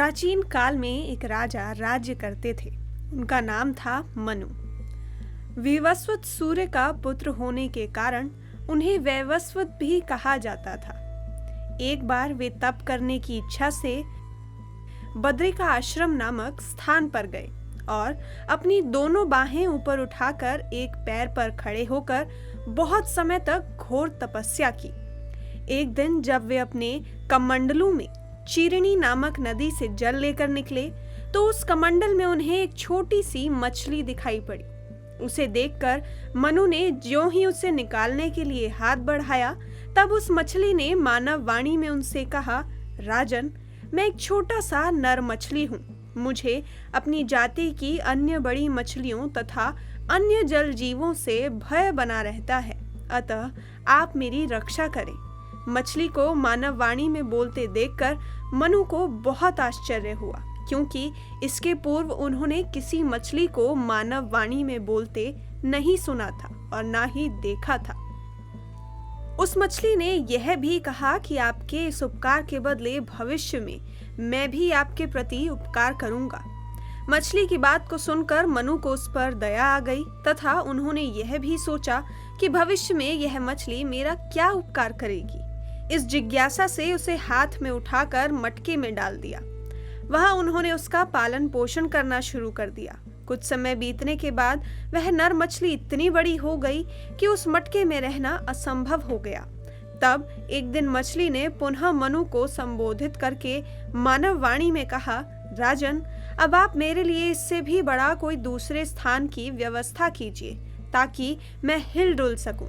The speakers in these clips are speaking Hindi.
प्राचीन काल में एक राजा राज्य करते थे। उनका नाम था मनु। विवस्वत सूर्य का पुत्र होने के कारण उन्हें वैवस्वत भी कहा जाता था। एक बार वे तप करने की इच्छा से बद्रिका आश्रम नामक स्थान पर गए और अपनी दोनों बाहें ऊपर उठाकर एक पैर पर खड़े होकर बहुत समय तक घोर तपस्या की। एक दिन जब वे अपने कमंडलू में चीरणी नामक नदी से जल लेकर निकले तो उस कमंडल में उन्हें एक छोटी सी मछली दिखाई पड़ी। उसे देखकर मनु ने ज्यों ही उसे निकालने के लिए हाथ बढ़ाया तब उस मछली ने मानव वाणी में उनसे कहा, राजन, मैं एक छोटा सा नर मछली हूँ। मुझे अपनी जाति की अन्य बड़ी मछलियों तथा अन्य जल जीवों से भय बना रहता है, अतः आप मेरी रक्षा करें। मछली को मानव वाणी में बोलते देखकर मनु को बहुत आश्चर्य हुआ, क्योंकि इसके पूर्व उन्होंने किसी मछली को मानव वाणी में बोलते नहीं सुना था और ना ही देखा था। उस मछली ने यह भी कहा कि आपके इस उपकार के बदले भविष्य में मैं भी आपके प्रति उपकार करूंगा। मछली की बात को सुनकर मनु को उस पर दया आ गई तथा उन्होंने यह भी सोचा कि भविष्य में यह मछली मेरा क्या उपकार करेगी। इस जिज्ञासा से उसे हाथ में उठाकर मटके में डाल दिया। वहां उन्होंने उसका पालन पोषण करना शुरू कर दिया। कुछ समय बीतने के बाद वह नर मछली इतनी बड़ी हो गई कि उस मटके में रहना असंभव हो गया। तब एक दिन मछली ने पुनः मनु को संबोधित करके मानव वाणी में कहा, राजन, अब आप मेरे लिए इससे भी बड़ा कोई दूसरे स्थान की व्यवस्था कीजिए ताकि मैं हिल डुल सकूं।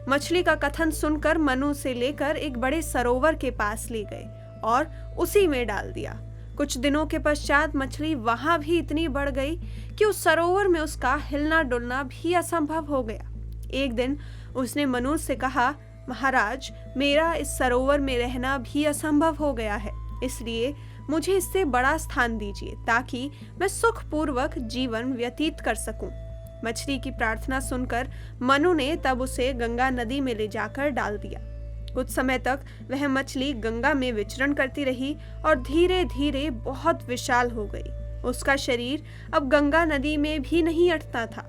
मछली का कथन सुनकर मनु से लेकर एक बड़े सरोवर के पास ले गए और उसी में डाल दिया। कुछ दिनों के पश्चात मछली वहां भी इतनी बढ़ गई कि उस सरोवर में उसका हिलना डुलना भी असंभव हो गया। एक दिन उसने मनु से कहा, महाराज, मेरा इस सरोवर में रहना भी असंभव हो गया है, इसलिए मुझे इससे बड़ा स्थान दीजिए ताकि मैं सुखपूर्वक जीवन व्यतीत कर सकूं। मछली की प्रार्थना सुनकर मनु ने तब उसे गंगा नदी में ले जाकर डाल दिया। कुछ समय तक वह मछली गंगा में विचरण करती रही और धीरे धीरे बहुत विशाल हो गई। उसका शरीर अब गंगा नदी में भी नहीं अटता था।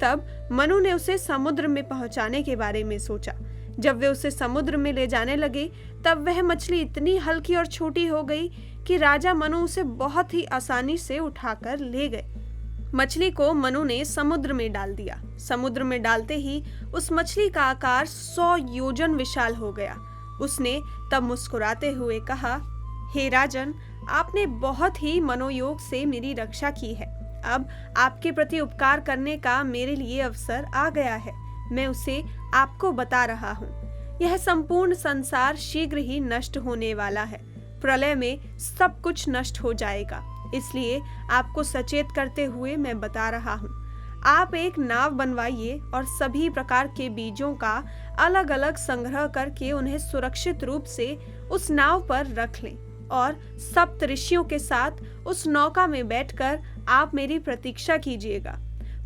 तब मनु ने उसे समुद्र में पहुंचाने के बारे में सोचा। जब वे उसे समुद्र में ले जाने लगे तब वह मछली इतनी हल्की और छोटी हो गई कि राजा मनु उसे बहुत ही आसानी से उठाकर ले गए। मछली को मनु ने समुद्र में डाल दिया। समुद्र में डालते ही उस मछली का आकार 100 योजन विशाल हो गया। उसने तब मुस्कुराते हुए कहा, हे राजन, आपने बहुत ही मनोयोग से मेरी रक्षा की है। अब आपके प्रति उपकार करने का मेरे लिए अवसर आ गया है। मैं उसे आपको बता रहा हूँ। यह संपूर्ण संसार शीघ्र ही नष्ट होने वाला है। प्रलय में सब कुछ नष्ट हो जाएगा, इसलिए आपको सचेत करते हुए मैं बता रहा हूँ। आप एक नाव बनवाइए और सभी प्रकार के बीजों का अलग अलग संग्रह करके उन्हें सुरक्षित रूप से उस नाव पर रख लें और सप्तऋषियों के साथ उस नौका में बैठकर आप मेरी प्रतीक्षा कीजिएगा।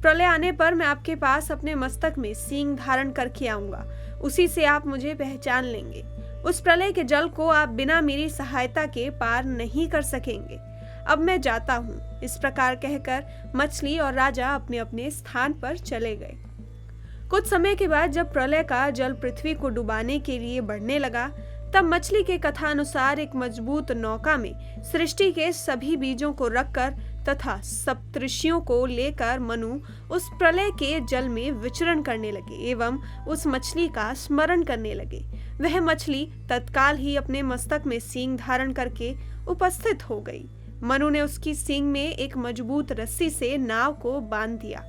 प्रलय आने पर मैं आपके पास अपने मस्तक में सींग धारण करके आऊंगा। उसी से आप मुझे पहचान लेंगे। उस प्रलय के जल को आप बिना मेरी सहायता के पार नहीं कर सकेंगे। अब मैं जाता हूँ। इस प्रकार कहकर मछली और राजा अपने अपने स्थान पर चले गए। कुछ समय के बाद जब प्रलय का जल पृथ्वी को डुबाने के लिए बढ़ने लगा तब मछली के कथानुसार एक मजबूत नौका में सृष्टि के सभी बीजों को रखकर तथा सप्तऋषियों को लेकर मनु उस प्रलय के जल में विचरण करने लगे एवं उस मछली का स्मरण करने लगे। वह मछली तत्काल ही अपने मस्तक में सींग धारण करके उपस्थित हो गई। मनु ने उसकी सींग में एक मजबूत रस्सी से नाव को बांध दिया।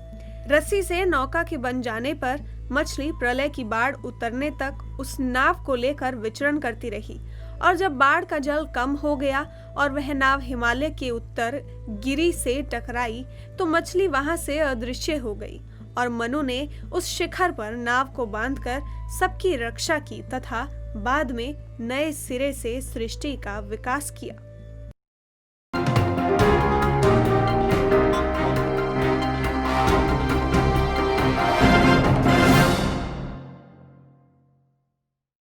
रस्सी से नौका के बन जाने पर मछली प्रलय की बाढ़ उतरने तक उस नाव को लेकर विचरण करती रही और जब बाढ़ का जल कम हो गया और वह नाव हिमालय के उत्तर गिरी से टकराई तो मछली वहां से अदृश्य हो गई और मनु ने उस शिखर पर नाव को बांधकर सबकी रक्षा की तथा बाद में नए सिरे से सृष्टि का विकास किया।